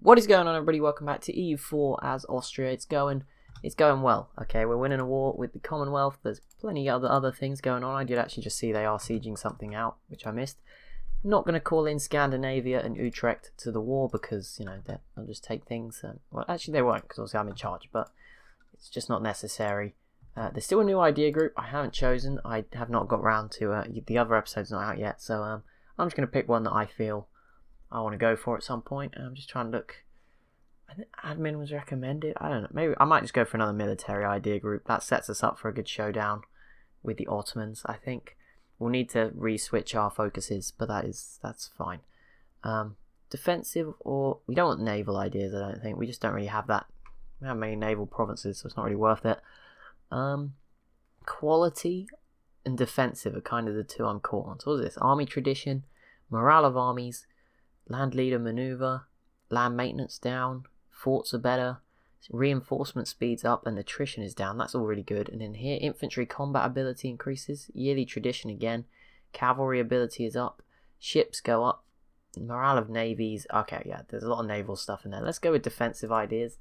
What is going on, everybody? Welcome back to EU4 as Austria. It's going well. Okay, we're winning a war with the Commonwealth. There's plenty of other things going on. I did actually just see they are sieging something out, which I missed. Not going to call in Scandinavia and Utrecht to the war because, you know, they'll just take things. Well, actually they won't because obviously I'm in charge, but it's just not necessary. There's still a new idea group I haven't chosen. I have not got round to the other episode's not out yet, so I'm just going to pick one that I feel I want to go for at some point. And I'm just trying to look. I think admin was recommended. I don't know. Maybe I might just go for another military idea group. That sets us up for a good showdown with the Ottomans. I think we'll need to re-switch our focuses, but that's fine. Defensive, or we don't want naval ideas. I don't think we just don't really have that. We have many naval provinces, so it's not really worth it. Quality and defensive are kind of the two I'm caught on. So what is this? Army tradition, morale of armies, land leader maneuver, land maintenance down, forts are better, reinforcement speeds up, and attrition is down. That's all really good. And in here, infantry combat ability increases, yearly tradition again, cavalry ability is up, ships go up, morale of navies. Okay, yeah, there's a lot of naval stuff in there. Let's go with defensive ideas.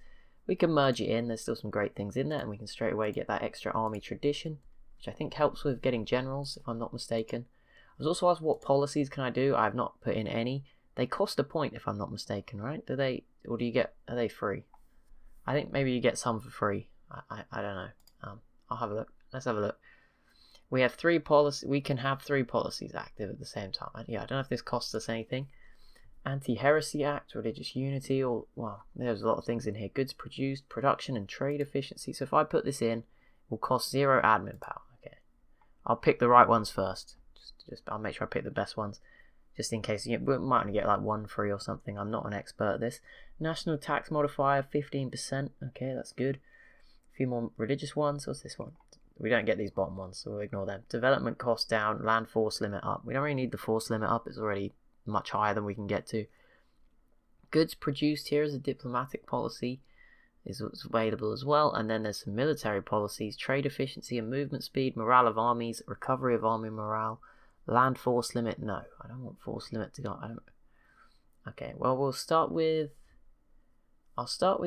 We can merge it in. There's still some great things in there, and we can straight away get that extra army tradition, which I think helps with getting generals, if I'm not mistaken. I was also asked what policies can I do. I have not put in any. They cost a point, if I'm not mistaken, right? Do they, or do you get? Are they free? I think maybe you get some for free. I don't know. I'll have a look. Let's have a look. We have three policies. We can have three policies active at the same time. Yeah, I don't know if this costs us anything. Anti-Heresy Act, religious unity, or, well, there's a lot of things in here. Goods produced, production and trade efficiency. So if I put this in, it will cost 0 admin power. Okay, I'll pick the right ones first. I'll make sure I pick the best ones, just in case. We might only get like 1 free or something. I'm not an expert at this. National tax modifier 15%. Okay, that's good. A few more religious ones. What's this one? We don't get these bottom ones, so we'll ignore them. Development cost down, land force limit up. We don't really need the force limit up. It's already much higher than we can get to. Goods produced here as a diplomatic policy is what's available as well. And then there's some military policies: trade efficiency and movement speed, morale of armies, recovery of army morale, land force limit. No, I don't want force limit to go. Okay, well, I'll start with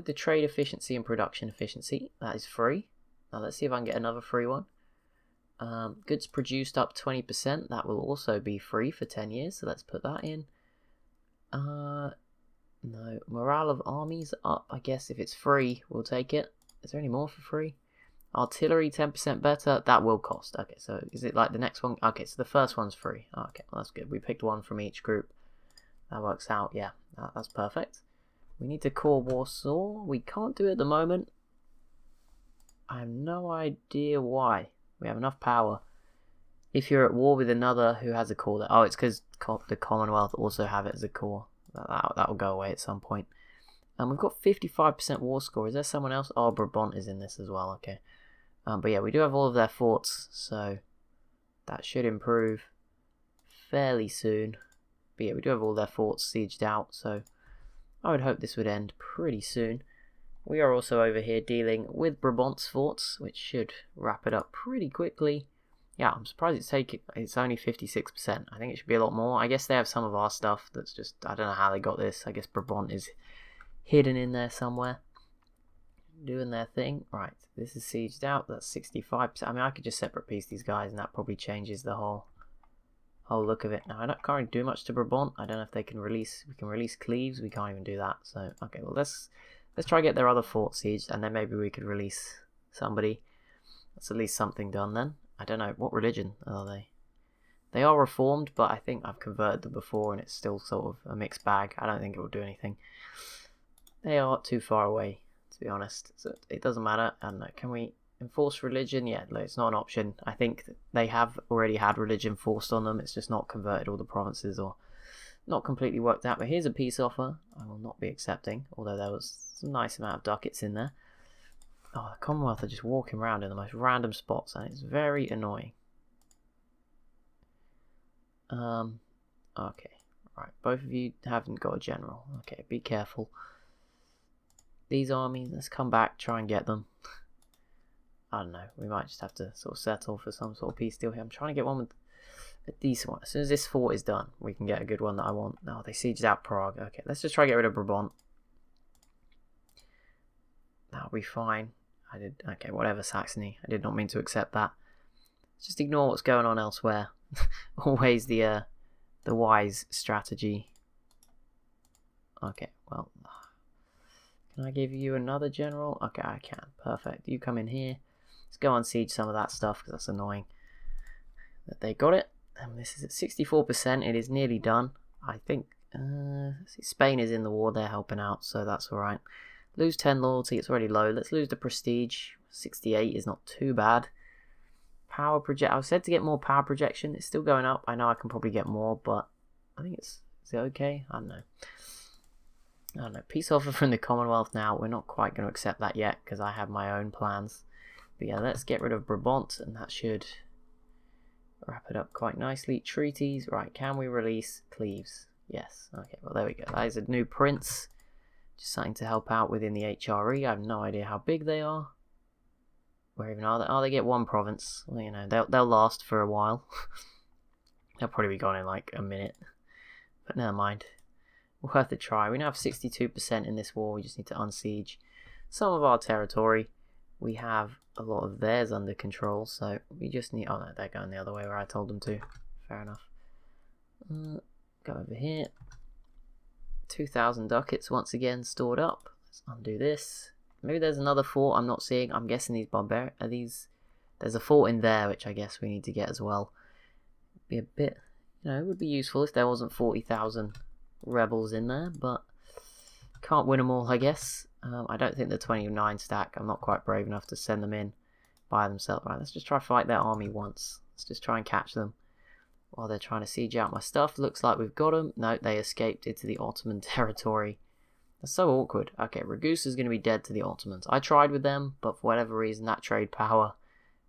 the trade efficiency and production efficiency. That is free. Now let's see if I can get another free one. Goods produced up 20%. That will also be free for 10 years. So let's put that in. No, morale of armies up. I guess if it's free, we'll take it. Is there any more for free? Artillery 10% better. That will cost. Okay, so is it like the next one? Okay, so the first one's free. Okay, well, that's good. We picked one from each group. That works out. Yeah, that's perfect. We need to core Warsaw. We can't do it at the moment. I have no idea why. We have enough power. If you're at war with another who has a core there. Oh, it's because the Commonwealth also have it as a core. That will go away at some point. And we've got 55% war score. Is there someone else? Oh, Brabant is in this as well. Okay. But yeah, we do have all of their forts, so that should improve fairly soon. But yeah, we do have all their forts sieged out, so I would hope this would end pretty soon. We are also over here dealing with Brabant's forts, which should wrap it up pretty quickly. Yeah, I'm surprised it's only 56%. I think it should be a lot more. I guess they have some of our stuff that's just, I don't know how they got this. I guess Brabant is hidden in there somewhere, doing their thing. Right, this is sieged out. That's 65%. I mean, I could just separate piece these guys, and that probably changes the whole look of it. Now, I can't really do much to Brabant. I don't know if they can release. We can release Cleves. We can't even do that. So, okay, well, let's try to get their other fort sieged, and then maybe we could release somebody. That's at least something done then. I don't know. What religion are they? They are reformed, but I think I've converted them before, and it's still sort of a mixed bag. I don't think it will do anything. They are too far away, to be honest. So it doesn't matter. And can we enforce religion? Yeah, it's not an option. I think they have already had religion forced on them. It's just not converted all the provinces, or not completely worked out. But here's a peace offer I will not be accepting, although there was some nice amount of ducats in there. Oh, the Commonwealth are just walking around in the most random spots, and it's very annoying. Okay, right, both of you haven't got a general. Okay, be careful. These armies, let's come back, try and get them. I don't know, we might just have to sort of settle for some sort of peace deal here. I'm trying to get one with a decent one. As soon as this fort is done, we can get a good one that I want. Oh, they sieged out Prague. Okay, let's just try to get rid of Brabant. That'll be fine. Okay, whatever, Saxony. I did not mean to accept that. Just ignore what's going on elsewhere. Always the wise strategy. Okay, well, can I give you another general? Okay, I can. Perfect. You come in here. Let's go and siege some of that stuff because that's annoying. That they got it. And this is at 64%. It is nearly done. I think Spain is in the war. They're helping out, so that's all right. Lose 10 loyalty. It's already low. Let's lose the prestige. 68 is not too bad. Power project. I was said to get more power projection. It's still going up. I know I can probably get more, but I think is it okay? I don't know. Peace offer from the Commonwealth now. We're not quite going to accept that yet because I have my own plans. But yeah, let's get rid of Brabant, and that should wrap it up quite nicely. Treaties. Right, can we release Cleves? Yes. Okay, well, there we go. That is a new prince. Just something to help out within the HRE. I have no idea how big they are. Where even are they? Oh, they get one province. Well, you know, they'll last for a while. They'll probably be gone in like a minute. But never mind. Worth a try. We now have 62% in this war. We just need to unsiege some of our territory. We have a lot of theirs under control, so we just need... Oh no, they're going the other way where I told them to. Fair enough. Go over here. 2,000 ducats once again stored up. Let's undo this. Maybe there's another fort I'm not seeing. I'm guessing these are these... There's a fort in there, which I guess we need to get as well. Be a bit... You know, it would be useful if there wasn't 40,000 rebels in there, but can't win them all, I guess. I don't think the 29 stack, I'm not quite brave enough to send them in by themselves. Right, let's just try to fight their army once. Let's just try and catch them while they're trying to siege out my stuff. Looks like we've got them. No, they escaped into the Ottoman territory. That's so awkward. Okay, Ragusa is going to be dead to the Ottomans. I tried with them, but for whatever reason that trade power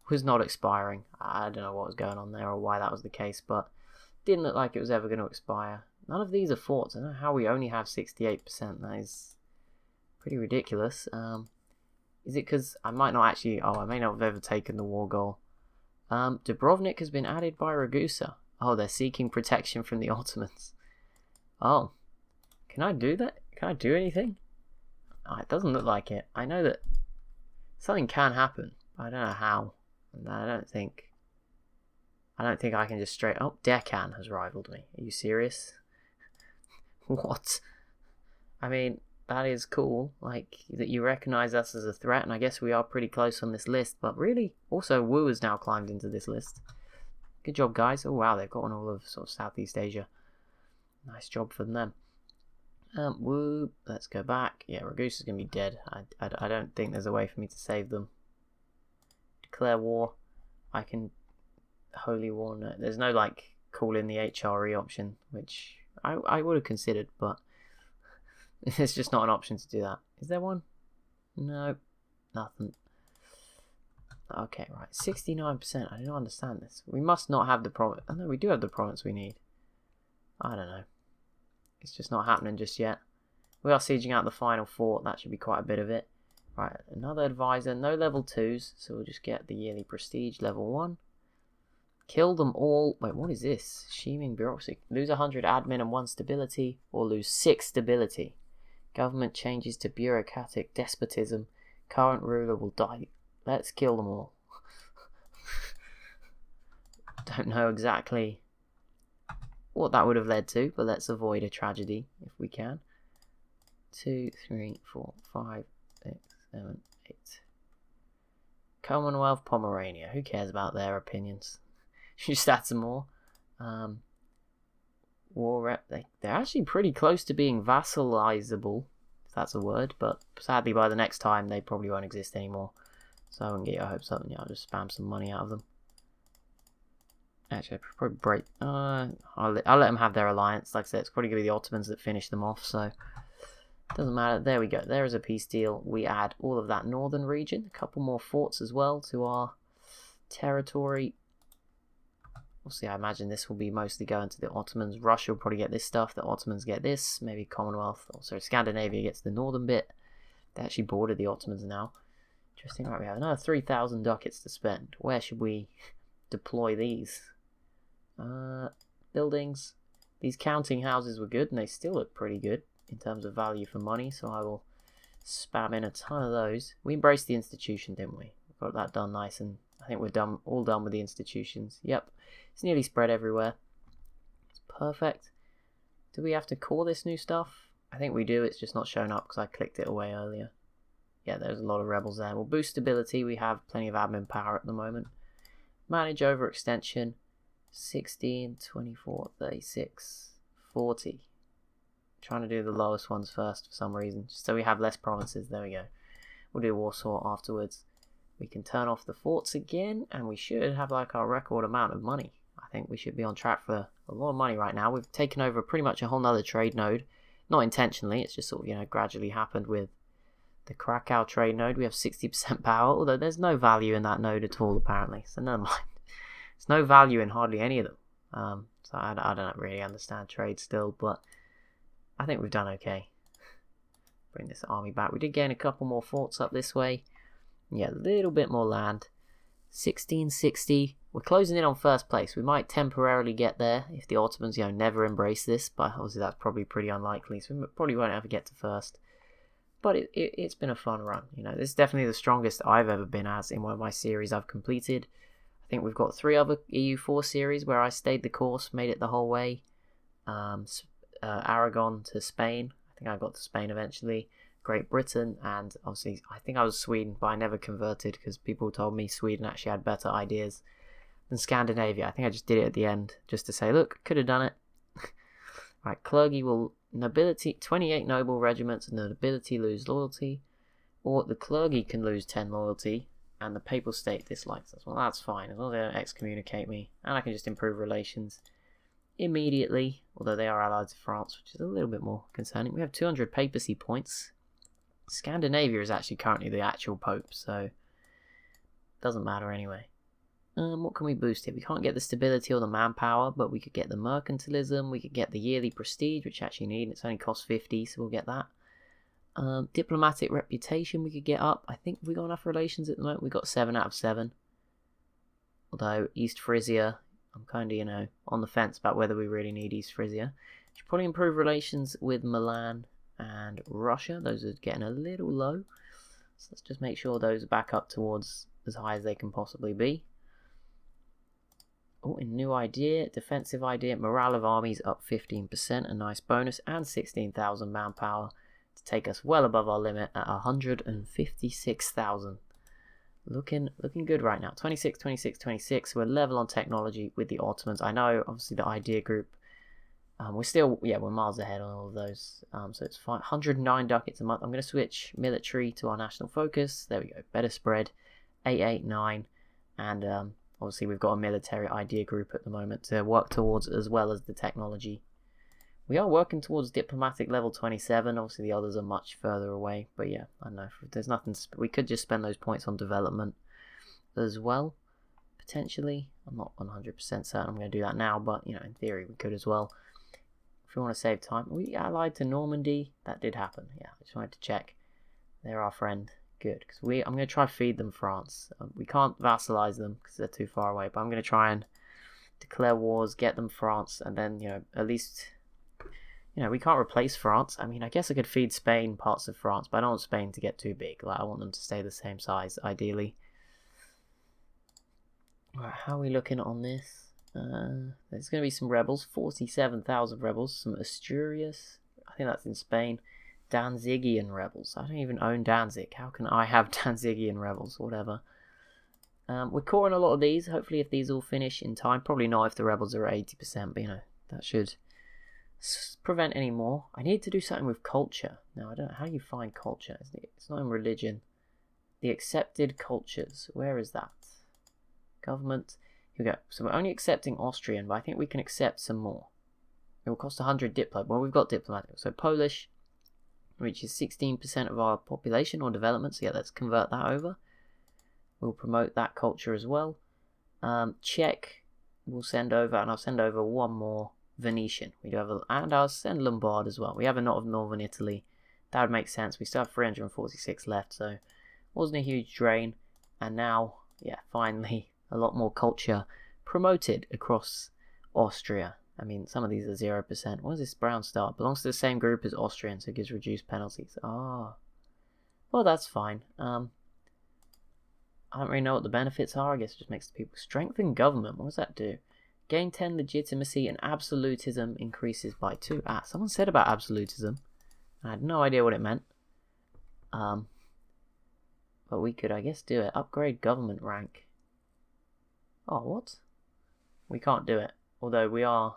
was not expiring. I don't know what was going on there or why that was the case, but didn't look like it was ever going to expire. None of these are forts. I don't know how we only have 68%. That is pretty ridiculous. Is it because I might not actually... Oh, I may not have ever taken the war goal. Dubrovnik has been added by Ragusa. Oh, they're seeking protection from the Ottomans. Oh. Can I do that? Can I do anything? Oh, it doesn't look like it. I know that something can happen. But I don't know how. And I don't think I can just straight... Oh, Deccan has rivaled me. Are you serious? What? I mean, that is cool. Like, that you recognize us as a threat, and I guess we are pretty close on this list. But really, also, Wu has now climbed into this list. Good job, guys. Oh, wow, they've gotten all of sort of Southeast Asia. Nice job from them. Wu, let's go back. Yeah, Ragusa's going to be dead. I don't think there's a way for me to save them. Declare war. I can... Holy war. No, there's no, like, call in the HRE option, which I would have considered, but it's just not an option to do that. Is there one? No. Nothing. Okay, right. 69%. I don't understand this. We must not have the province. Oh, no, we do have the province we need. I don't know. It's just not happening just yet. We are sieging out the final fort. That should be quite a bit of it. Right, another advisor. No level 2s, so we'll just get the yearly prestige level 1. Kill them all. Wait, what is this? Sheeming bureaucracy. Lose 100 admin and 1 stability, or lose 6 stability. Government changes to bureaucratic despotism. Current ruler will die. Let's kill them all. Don't know exactly what that would have led to, but let's avoid a tragedy if we can. 2, 3, 4, 5, 6, 7, 8. Commonwealth Pomerania. Who cares about their opinions? Just add some more. War rep. They're actually pretty close to being vassalizable, if that's a word, but sadly by the next time they probably won't exist anymore. So I wouldn't get your hopes up. Yeah, I'll just spam some money out of them. Actually, I'll probably break... I'll let them have their alliance. Like I said, it's probably going to be the Ottomans that finish them off, so... Doesn't matter. There we go. There is a peace deal. We add all of that northern region. A couple more forts as well to our territory. We'll see. I imagine this will be mostly going to the Ottomans. Russia will probably get this stuff. The Ottomans get this. Maybe Commonwealth. Oh, sorry, Scandinavia gets the northern bit. They actually bordered the Ottomans now. Interesting. Right, we have another 3,000 ducats to spend. Where should we deploy these? Buildings. These counting houses were good, and they still look pretty good in terms of value for money. So I will spam in a ton of those. We embraced the institution, didn't we? Got that done nice, and I think we're all done with the institutions. Yep, it's nearly spread everywhere. It's perfect. Do we have to core this new stuff? I think we do. It's just not showing up because I clicked it away earlier. Yeah, there's a lot of rebels there. We'll boost stability. We have plenty of admin power at the moment. Manage overextension. 16, 24, 36, 40. Trying to do the lowest ones first for some reason, just so we have less provinces. There we go. We'll do Warsaw afterwards. We can turn off the forts again, and we should have like our record amount of money. I think we should be on track for a lot of money right now. We've taken over pretty much a whole nother trade node. Not intentionally, it's just sort of, gradually happened with the Krakow trade node. We have 60% power, although there's no value in that node at all apparently, so never mind. There's no value in hardly any of them. So I don't really understand trade still, but I think we've done okay. Bring this army back. We did gain a couple more forts up this way. Yeah, a little bit more land. 1660. We're closing in on first place. We might temporarily get there if the Ottomans, never embrace this, but obviously that's probably pretty unlikely, so we probably won't ever get to first. But it's been a fun run. This is definitely the strongest I've ever been as in one of my series I've completed. I think we've got 3 other EU4 series where I stayed the course, made it the whole way. Aragon to Spain. I think I got to Spain eventually. Great Britain, and obviously I think I was Sweden, but I never converted because people told me Sweden actually had better ideas than Scandinavia. I think I just did it at the end just to say, look, could have done it. Right, clergy will nobility 28 noble regiments and the nobility lose loyalty, or the clergy can lose 10 loyalty and the papal state dislikes us. Well, that's fine as long as they don't excommunicate me, and I can just improve relations immediately, although they are allied to France, which is a little bit more concerning. We have 200 papacy points. Scandinavia is actually currently the actual pope, so doesn't matter anyway. What can we boost here? We can't get the stability or the manpower, but we could get the mercantilism, we could get the yearly prestige, which actually need, it's only cost 50, so we'll get that. Diplomatic reputation we could get up. I think we got enough relations at the moment. We got 7 out of 7. Although East Frisia, I'm kind of, on the fence about whether we really need East Frisia. Should probably improve relations with Milan and Russia. Those are getting a little low. So let's just make sure those are back up towards as high as they can possibly be. Oh, a new idea, defensive idea. Morale of armies up 15%, a nice bonus, and 16,000 manpower to take us well above our limit at 156,000. Looking good right now. 26, 26, 26. We're level on technology with the Ottomans. I know, obviously, the idea group. We're miles ahead on all of those. So it's fine. 109 ducats a month. I'm going to switch military to our national focus. There we go. Better spread. 889. And obviously we've got a military idea group at the moment to work towards, as well as the technology. We are working towards diplomatic level 27. Obviously the others are much further away. But yeah, I don't know. There's nothing. We could just spend those points on development as well. Potentially. I'm not 100% certain I'm going to do that now. But, in theory we could as well. If we want to save time. We allied to Normandy. That did happen. Yeah, I just wanted to check. They're our friend. Good. Because I'm going to try feed them France. We can't vassalize them because they're too far away. But I'm going to try and declare wars, get them France, and then, at least, we can't replace France. I mean, I guess I could feed Spain parts of France, but I don't want Spain to get too big. Like, I want them to stay the same size, ideally. Right, how are we looking on this? There's going to be some rebels, 47,000 rebels, some Asturias, I think that's in Spain, Danzigian rebels. I don't even own Danzig. How can I have Danzigian rebels? Whatever. We're coring a lot of these. Hopefully if these all finish in time. Probably not if the rebels are at 80%, but that should prevent any more. I need to do something with culture. Now, I don't know how you find culture. It's not in religion. The accepted cultures. Where is that? Government. Here we go. So we're only accepting Austrian, but I think we can accept some more. It will cost 100 diplomat. Well, we've got diplomatic. So Polish, which is 16% of our population or development. So yeah, let's convert that over. We'll promote that culture as well. Czech, we'll send over, and I'll send over one more Venetian. We do have and I'll send Lombard as well. We have a lot of Northern Italy. That would make sense. We still have 346 left, so wasn't a huge drain. And now, yeah, finally, a lot more culture promoted across Austria. I mean, some of these are 0%. What is this brown star? Belongs to the same group as Austrian, so it gives reduced penalties. Well, that's fine. I don't really know what the benefits are. I guess it just makes the people strengthen government. What does that do? Gain 10 legitimacy and absolutism increases by 2. Someone said about absolutism. I had no idea what it meant. But we could, I guess, do it. Upgrade government rank. Oh, what? We can't do it. Although we are...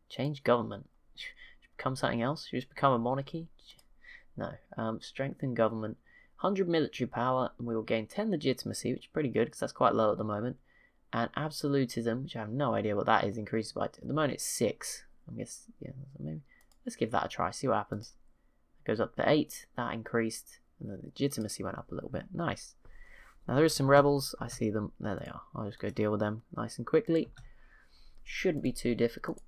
Change government. Should become something else? Should just become a monarchy? No. Strengthen government. 100 military power, and we will gain 10 legitimacy, which is pretty good, because that's quite low at the moment. And absolutism, which I have no idea what that is, increases by 2. At the moment it's 6. I guess, yeah, maybe. Let's give that a try, see what happens. It goes up to 8. That increased. And the legitimacy went up a little bit. Nice. Now there is some rebels. I see them. There they are. I'll just go deal with them nice and quickly. Shouldn't be too difficult.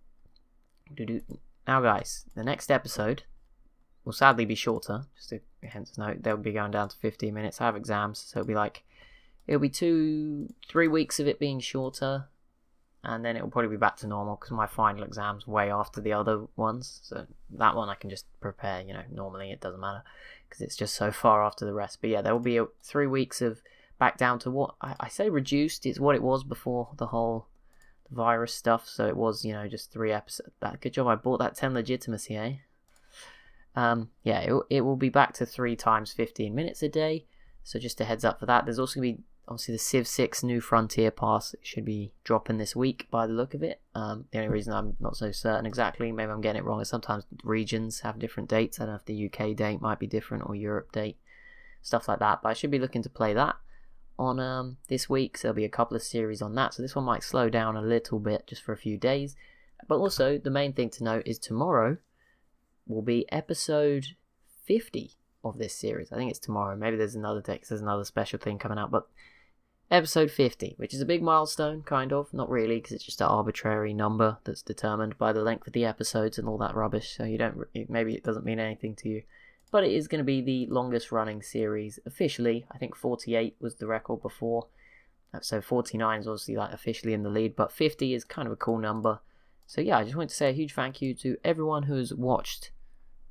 Now guys, the next episode will sadly be shorter. Just a hence note, they'll be going down to 15 minutes. I have exams, so it'll be 2-3 weeks of it being shorter. And then it'll probably be back to normal because my final exam's way after the other ones. So that one I can just prepare, normally it doesn't matter because it's just so far after the rest. But yeah, there will be 3 weeks of back down to what I say reduced. It's what it was before the whole virus stuff. So it was, just 3 episodes. Good job I bought that 10 legitimacy, eh? Yeah, it will be back to 3 times 15 minutes a day. So just a heads up for that. There's also going to be obviously the Civ 6 New Frontier Pass. It should be dropping this week by the look of it. The only reason I'm not so certain exactly, maybe I'm getting it wrong, is sometimes regions have different dates. I don't know if the UK date might be different or Europe date, stuff like that. But I should be looking to play that on this week. So there'll be a couple of series on that. So this one might slow down a little bit just for a few days. But also the main thing to note is tomorrow will be episode 50 of this series. I think it's tomorrow. Maybe there's another day because there's another special thing coming out. But episode 50, which is a big milestone, kind of. Not really, because it's just an arbitrary number that's determined by the length of the episodes and all that rubbish. So maybe it doesn't mean anything to you. But it is going to be the longest running series officially. I think 48 was the record before. So 49 is obviously officially in the lead. But 50 is kind of a cool number. So yeah, I just wanted to say a huge thank you to everyone who has watched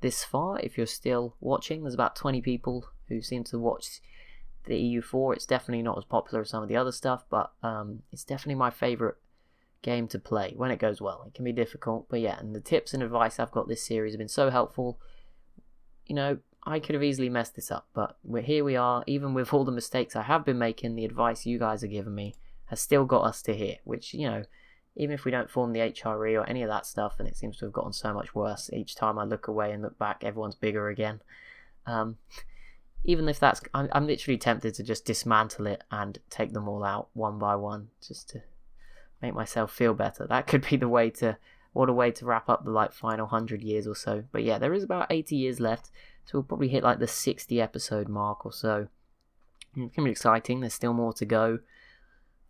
this far. If you're still watching, there's about 20 people who seem to watch the EU4. It's definitely not as popular as some of the other stuff, but it's definitely my favourite game to play when it goes well. It can be difficult, but yeah, and the tips and advice I've got this series have been so helpful. I could have easily messed this up, but here we are. Even with all the mistakes I have been making, the advice you guys are giving me has still got us to here, which, even if we don't form the HRE or any of that stuff, and it seems to have gotten so much worse each time I look away and look back, everyone's bigger again. Even if that's... I'm literally tempted to just dismantle it and take them all out one by one, just to make myself feel better. That could be the way to... What a way to wrap up the final 100 years or so. But yeah, there is about 80 years left, so we'll probably hit the 60 episode mark or so. It's going to be exciting. There's still more to go.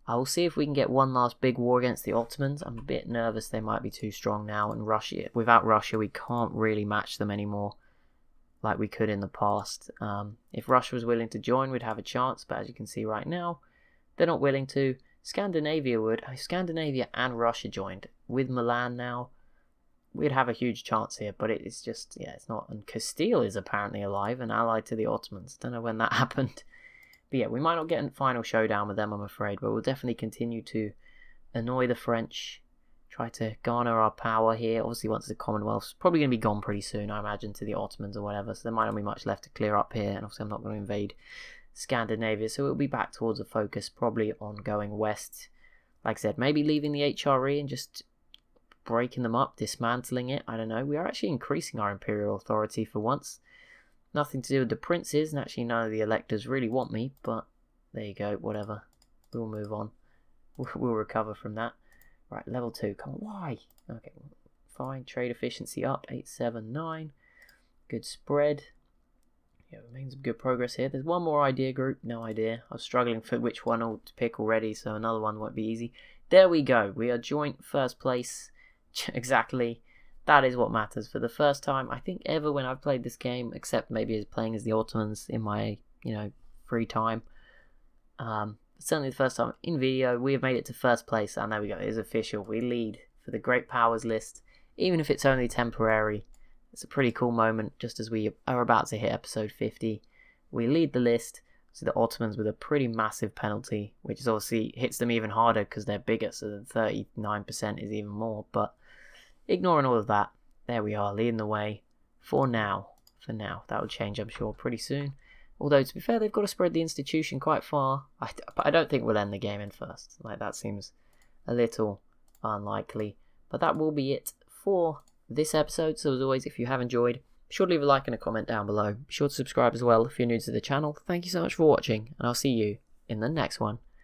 I will see if we can get one last big war against the Ottomans. I'm a bit nervous they might be too strong now, and without Russia we can't really match them anymore like we could in the past. If Russia was willing to join, we'd have a chance, but as you can see right now, they're not willing to. Scandinavia would. Scandinavia and Russia joined. With Milan now, we'd have a huge chance here, but it's just, it's not. And Castile is apparently alive and allied to the Ottomans. Don't know when that happened. But yeah, we might not get a final showdown with them, I'm afraid, but we'll definitely continue to annoy the French, try to garner our power here. Obviously, once the Commonwealth's probably going to be gone pretty soon, I imagine, to the Ottomans or whatever, so there might not be much left to clear up here, and obviously I'm not going to invade Scandinavia, so it'll be back towards a focus probably on going west. Like I said, maybe leaving the HRE and just breaking them up, dismantling it. I don't know. We are actually increasing our imperial authority for once. Nothing to do with the princes, and actually none of the electors really want me, but there you go, whatever. We'll move on. We'll recover from that. Right, level 2. Come on, why? Okay, fine. Trade efficiency up, 879. Good spread. Yeah, we're making some good progress here. There's one more idea group. No idea. I was struggling for which one to pick already, so another one won't be easy. There we go. We are joint first place. Exactly. That is what matters. For the first time, I think, ever when I've played this game, except maybe as playing as the Ottomans in my, free time. Certainly the first time in video, we have made it to first place, and there we go. It is official. We lead for the Great Powers list, even if it's only temporary. It's a pretty cool moment, just as we are about to hit episode 50. We lead the list. So the Ottomans with a pretty massive penalty, which is obviously hits them even harder because they're bigger, so the 39% is even more. But ignoring all of that, there we are, leading the way for now. For now, that will change, I'm sure, pretty soon. Although, to be fair, they've got to spread the institution quite far. But I don't think we'll end the game in first. Like, that seems a little unlikely. But that will be it for this episode. So, as always, if you have enjoyed, be sure to leave a like and a comment down below. Be sure to subscribe as well if you're new to the channel. Thank you so much for watching, and I'll see you in the next one.